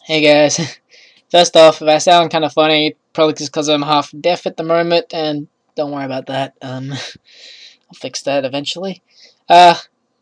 Hey guys, first off, if I sound kind of funny, probably just because I'm half deaf at the moment, and don't worry about that. I'll fix that eventually. Uh,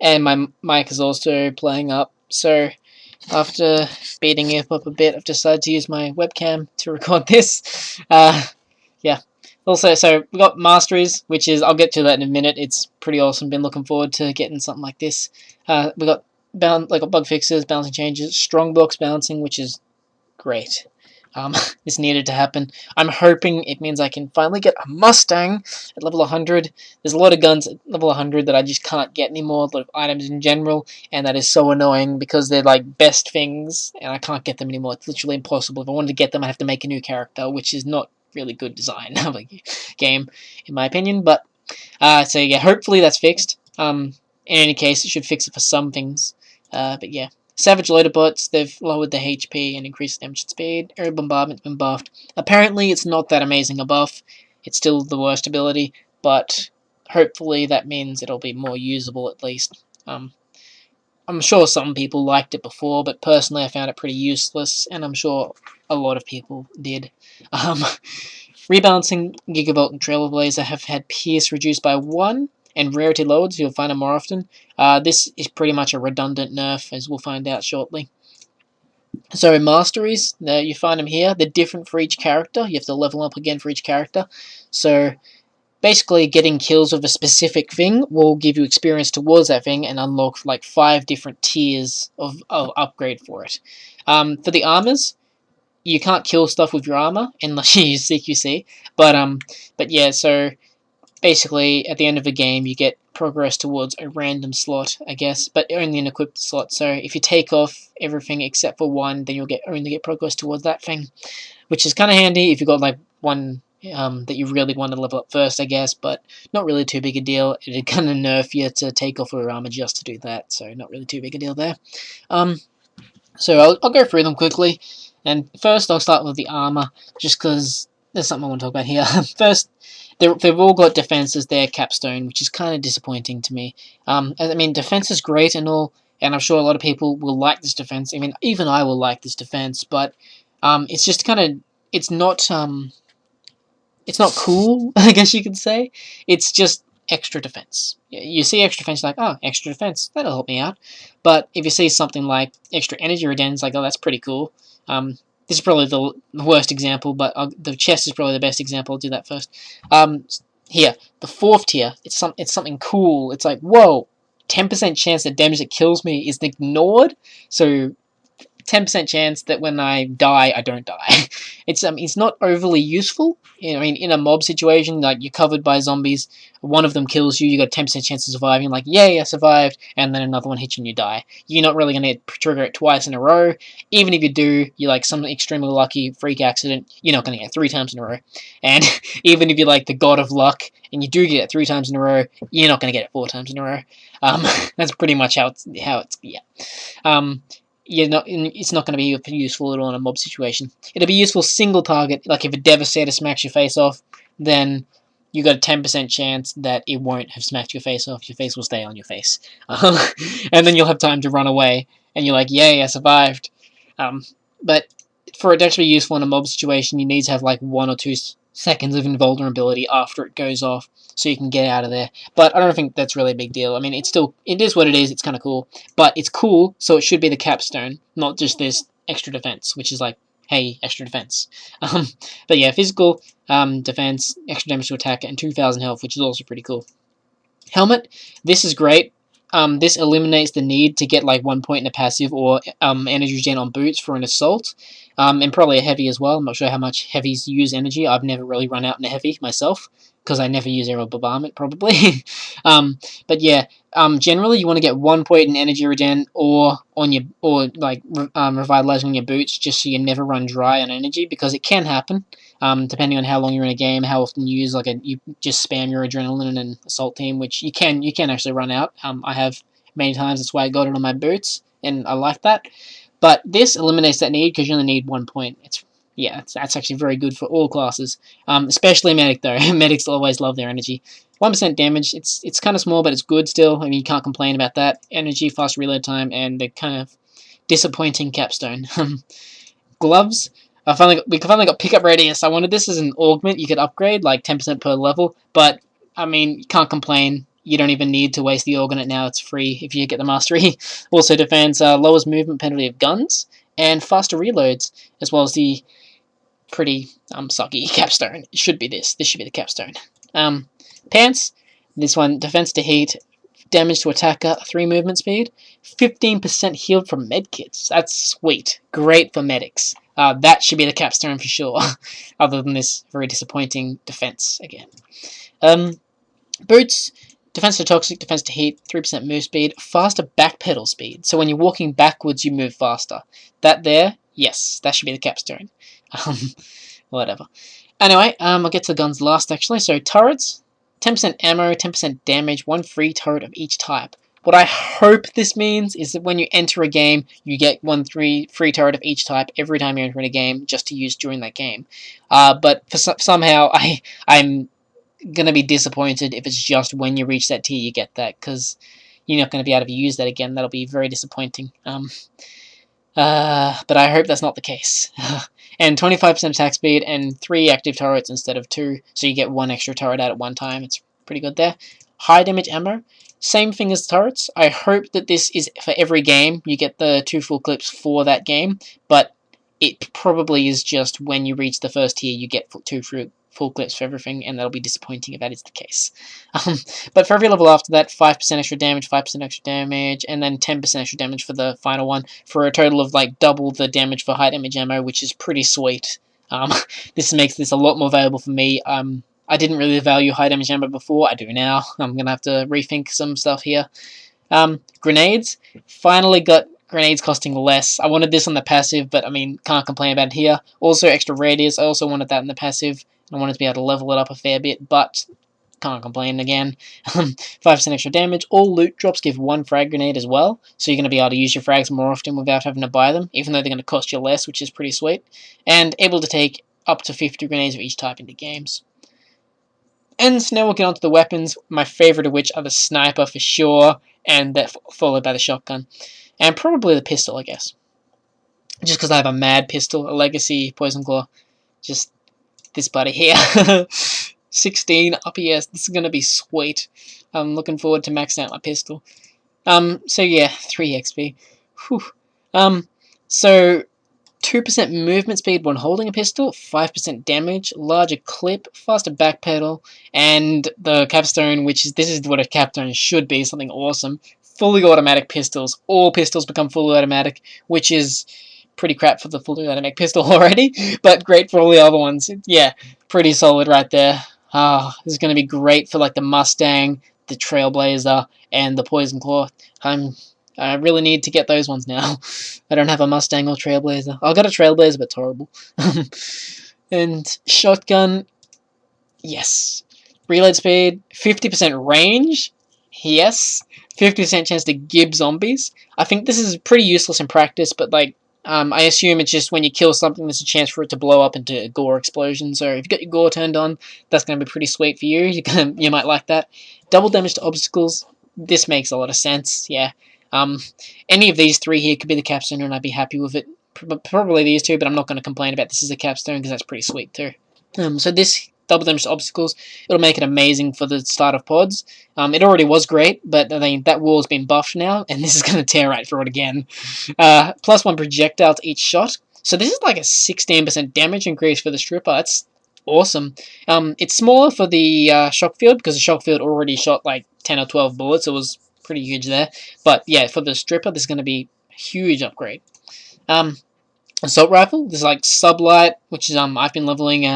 and my mic is also playing up, so after beating it up a bit, I've decided to use my webcam to record this. Yeah. Also, so we got Masteries, which is I'll get to that in a minute. It's pretty awesome. Been looking forward to getting something like this. We got bug fixes, balancing changes, strong blocks balancing, which is great. This needed to happen. I'm hoping it means I can finally get a Mustang at level 100. There's a lot of guns at level 100 that I just can't get anymore, a lot of items in general, and that is so annoying because they're like best things, and I can't get them anymore. It's literally impossible. If I wanted to get them, I have to make a new character, which is not really good design of a game, in my opinion. But, so yeah, hopefully that's fixed. In any case, it should fix it for some things. But yeah. Savage loader bots, they've lowered the HP and increased damage and speed. Air bombardment's been buffed. Apparently, it's not that amazing a buff. It's still the worst ability, but hopefully that means it'll be more usable at least. I'm sure some people liked it before, but personally I found it pretty useless, and I'm sure a lot of people did. Um, Rebalancing Gigavolt and Trailblazer have had Pierce reduced by 1, and Rarity lowered, so you'll find them more often. This is pretty much a redundant nerf, as we'll find out shortly. So in Masteries, you find them here. They're different for each character. You have to level up again for each character. So basically, getting kills with a specific thing will give you experience towards that thing and unlock like 5 different tiers of upgrade for it. For the armors, you can't kill stuff with your armor unless you use CQC. But yeah, so basically at the end of the game you get progress towards a random slot, I guess, but only an equipped slot. So if you take off everything except for one, then you'll only get progress towards that thing, which is kind of handy if you've got like one that you really want to level up first, I guess, but not really too big a deal. It'd kind of nerf you to take off your armor just to do that, so not really too big a deal there. So I'll go through them quickly, and first I'll start with the armor, just because there's something I want to talk about here. First, they've all got defense as their capstone, which is kind of disappointing to me. I mean, defense is great and all, and I'm sure a lot of people will like this defense. I mean, even I will like this defense, but it's just kind of it's not cool, I guess you could say. It's just extra defense. You see extra defense, like, oh, extra defense, that'll help me out. But if you see something like extra energy regen, it's like, oh, that's pretty cool. This is probably the worst example, but the chest is probably the best example. I'll do that first. Here, the 4th tier, it's something cool. It's like, whoa, 10% chance that damage that kills me is ignored. So 10% chance that when I die, I don't die. It's not overly useful. I mean, in a mob situation, like you're covered by zombies, one of them kills you, you got a 10% chance of surviving. Like, yay, I survived, and then another one hits you and you die. You're not really gonna trigger it twice in a row. Even if you do, you're like some extremely lucky freak accident, you're not gonna get it 3 times in a row. And even if you're like the god of luck and you do get it 3 times in a row, you're not gonna get it 4 times in a row. That's pretty much how it's yeah. It's not going to be useful at all in a mob situation. It'll be useful single target, like if a Devastator smacks your face off, then you got a 10% chance that it won't have smacked your face off. Your face will stay on your face. And then you'll have time to run away, and you're like, yay, I survived. But for it to actually be useful in a mob situation, you need to have like 1 or 2 seconds of invulnerability after it goes off, so you can get out of there. But I don't think that's really a big deal. I mean, it is what it is. It's kind of cool, but it's cool, so it should be the capstone, not just this extra defense, which is like, hey, extra defense. But yeah, physical defense, extra damage to attack, and 2,000 health, which is also pretty cool. Helmet, this is great. This eliminates the need to get like 1 point in a passive or energy gen on boots for an assault, and probably a heavy as well. I'm not sure how much heavies use energy. I've never really run out in a heavy myself because I never use aero bombardment probably. But yeah, generally you want to get 1 point in energy regen or revitalizing your boots just so you never run dry on energy, because it can happen. Depending on how long you're in a game, how often you use you just spam your adrenaline and assault team, which you can actually run out. I have many times. That's why I got it on my boots, and I like that. But this eliminates that need because you only need 1 point. That's actually very good for all classes, especially medic though. Medics always love their energy. 1% damage. It's kind of small, but it's good still. I mean, you can't complain about that. Energy, fast reload time, and the kind of disappointing capstone. Gloves. We finally got pickup radius. I wanted this as an augment you could upgrade, like 10% per level, but I mean, can't complain. You don't even need to waste the augment now. It's free if you get the mastery. Also defense, lowers movement penalty of guns, and faster reloads, as well as the pretty sucky capstone. It should be this. This should be the capstone. Pants. This one, defense to heat, damage to attacker, 3 movement speed, 15% healed from medkits. That's sweet. Great for medics. That should be the capstone for sure. Other than this very disappointing defense again. Boots. Defense to toxic, defense to heat, 3% move speed, faster backpedal speed. So when you're walking backwards, you move faster. That there, yes, that should be the capstone. Whatever. Anyway, I'll get to the guns last actually. So turrets, 10% ammo, 10% damage, 1 free turret of each type. What I hope this means is that when you enter a game, you get 1 free turret of each type every time you enter in a game, just to use during that game. But somehow I'm gonna be disappointed if it's just when you reach that tier you get that, because you're not going to be able to use that again. That'll be very disappointing. But I hope that's not the case. And 25% attack speed and 3 active turrets instead of 2, so you get 1 extra turret out at one time. It's pretty good there. High damage ammo, same thing as turrets. I hope that this is for every game. You get the 2 full clips for that game, but it probably is just when you reach the first tier you get 2 full clips for everything, and that'll be disappointing if that is the case. But for every level after that, 5% extra damage, 5% extra damage, and then 10% extra damage for the final one, for a total of like double the damage for high damage ammo, which is pretty sweet. This makes this a lot more valuable for me. I didn't really value high damage ammo before. I do now. I'm going to have to rethink some stuff here. Grenades. Finally got grenades costing less. I wanted this on the passive, but I mean, can't complain about it here. Also extra radius. I also wanted that in the passive. I wanted to be able to level it up a fair bit, but can't complain again. 5% extra damage. All loot drops give 1 frag grenade as well, so you're going to be able to use your frags more often without having to buy them, even though they're going to cost you less, which is pretty sweet. And able to take up to 50 grenades of each type into games. And so now we'll get on to the weapons, my favourite of which are the sniper for sure, and that followed by the shotgun. And probably the pistol, I guess. Just because I have a mad pistol, a legacy poison claw. Just this buddy here. 16 UPS. This is going to be sweet. I'm looking forward to maxing out my pistol. So yeah, 3 XP. Whew. So 2% movement speed when holding a pistol, 5% damage, larger clip, faster backpedal, and the capstone, this is what a capstone should be, something awesome. Fully automatic pistols. All pistols become fully automatic, which is pretty crap for the fully automatic pistol already, but great for all the other ones. Yeah, pretty solid right there. This is going to be great for like the Mustang, the Trailblazer, and the Poison Claw. I really need to get those ones now. I don't have a Mustang or Trailblazer. I've got a Trailblazer, but it's horrible. And shotgun, yes. Reload speed, 50% range, yes. 50% chance to gib zombies. I think this is pretty useless in practice, but like, I assume it's just when you kill something, there's a chance for it to blow up into a gore explosion. So if you've got your gore turned on, that's going to be pretty sweet for you. You might like that. Double damage to obstacles. This makes a lot of sense. Yeah. Any of these 3 here could be the capstone, and I'd be happy with it. Probably these 2, but I'm not going to complain about this as a capstone because that's pretty sweet too. So this double damage to obstacles, it'll make it amazing for the start of pods. It already was great, but I mean, that wall's been buffed now, and this is going to tear right through it again. Plus 1 projectile to each shot. So this is like a 16% damage increase for the stripper. That's awesome. It's smaller for the shock field, because the shock field already shot like 10 or 12 bullets. It was pretty huge there. But yeah, for the stripper, this is going to be a huge upgrade. Assault rifle, this is like sublight, which is I've been leveling,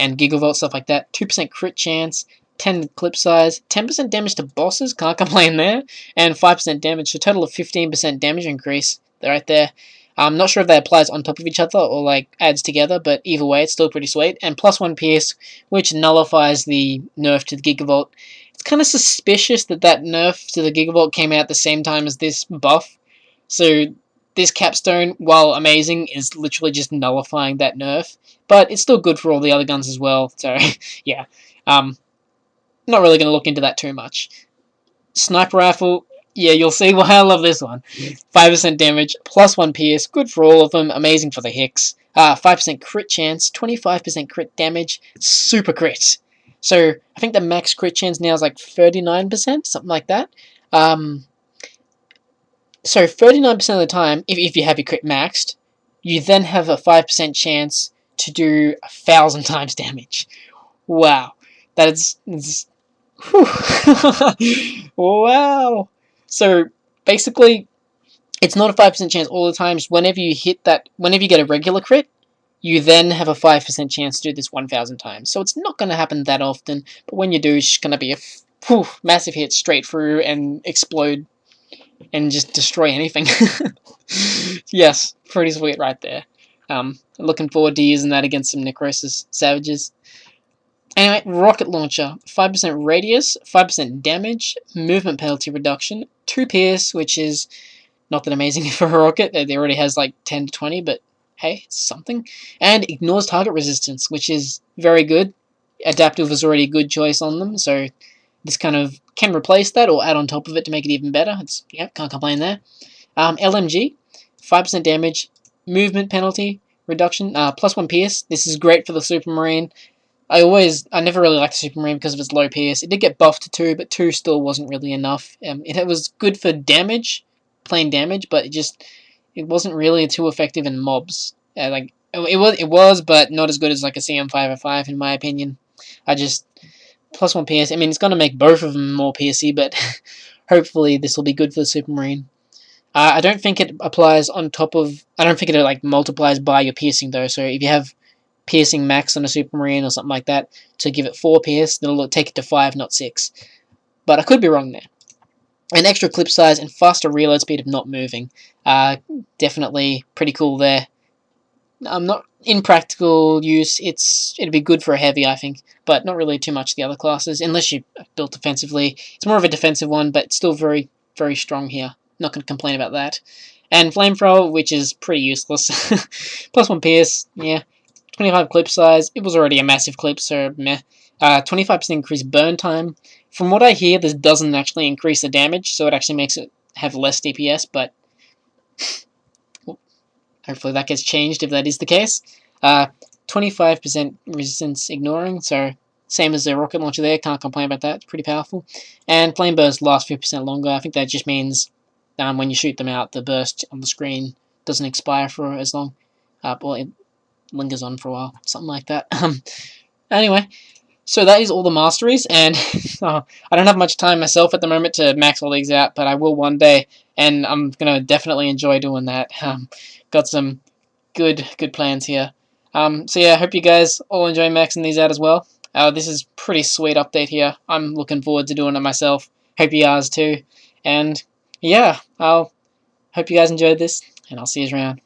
and gigavolt, stuff like that. 2% crit chance, 10 clip size, 10% damage to bosses, can't complain there, and 5% damage, so a total of 15% damage increase right there. I'm not sure if that applies on top of each other or like adds together, but either way, it's still pretty sweet. And plus 1 pierce, which nullifies the nerf to the gigavolt. It's kind of suspicious that nerf to the gigavolt came out at the same time as this buff, so this capstone, while amazing, is literally just nullifying that nerf. But it's still good for all the other guns as well. So, yeah. Not really going to look into that too much. Sniper rifle, Yeah, you'll see why I love this one. 5% damage, plus 1 pierce, good for all of them, amazing for the Hicks. 5% crit chance, 25% crit damage, super crit. So, I think the max crit chance now is like 39%, something like that. Um, so 39% of the time, if you have your crit maxed, you then have a 5% chance to do 1,000 times damage. Wow. That is wow. So basically, it's not a 5% chance all the time. Just whenever you hit that, whenever you get a regular crit, you then have a 5% chance to do this 1,000 times. So it's not going to happen that often, but when you do, it's going to be a massive hit straight through and explode and just destroy anything. Yes, pretty sweet right there. Looking forward to using that against some Necrosis Savages. Anyway, rocket launcher, 5% radius, 5% damage, movement penalty reduction, 2 pierce, which is not that amazing for a rocket. It already has like 10 to 20, but hey, it's something. And ignores target resistance, which is very good. Adaptive was already a good choice on them, so this kind of can replace that or add on top of it to make it even better. It's, yeah, can't complain there. LMG, 5% damage, movement penalty reduction, plus 1 pierce. This is great for the Supermarine. I never really liked the Supermarine because of its low PS. It did get buffed to 2, but 2 still wasn't really enough. It was good for damage, plain damage, but it wasn't really too effective in mobs. Like it was, but not as good as like a CM505 in my opinion. I just plus 1 PS. I mean, it's gonna make both of them more PSy, but hopefully this will be good for the Supermarine. I don't think it applies on top of. I don't think it like multiplies by your piercing though. So if you have piercing max on a Supermarine or something like that to give it 4 pierce, then it'll take it to 5, not 6. But I could be wrong there. An extra clip size and faster reload speed of not moving. Definitely pretty cool there. Not in practical use. It'd be good for a heavy, I think, but not really too much the other classes unless you built defensively. It's more of a defensive one, but still very very strong here. Not going to complain about that. And flamethrower, which is pretty useless. Plus 1 pierce, yeah. 25 clip size. It was already a massive clip, so meh. 25% increased burn time. From what I hear, this doesn't actually increase the damage, so it actually makes it have less DPS, but hopefully that gets changed if that is the case. 25% resistance ignoring, so same as the rocket launcher there, can't complain about that, it's pretty powerful. And flame burst lasts 50% longer. I think that just means when you shoot them out, the burst on the screen doesn't expire for as long. Well, it lingers on for a while, something like that. Anyway, so that is all the masteries, and I don't have much time myself at the moment to max all these out, but I will one day, and I'm going to definitely enjoy doing that. Got some good plans here. So yeah, I hope you guys all enjoy maxing these out as well. This is pretty sweet update here. I'm looking forward to doing it myself. Hope you guys too. And yeah, I'll hope you guys enjoyed this, and I'll see you around.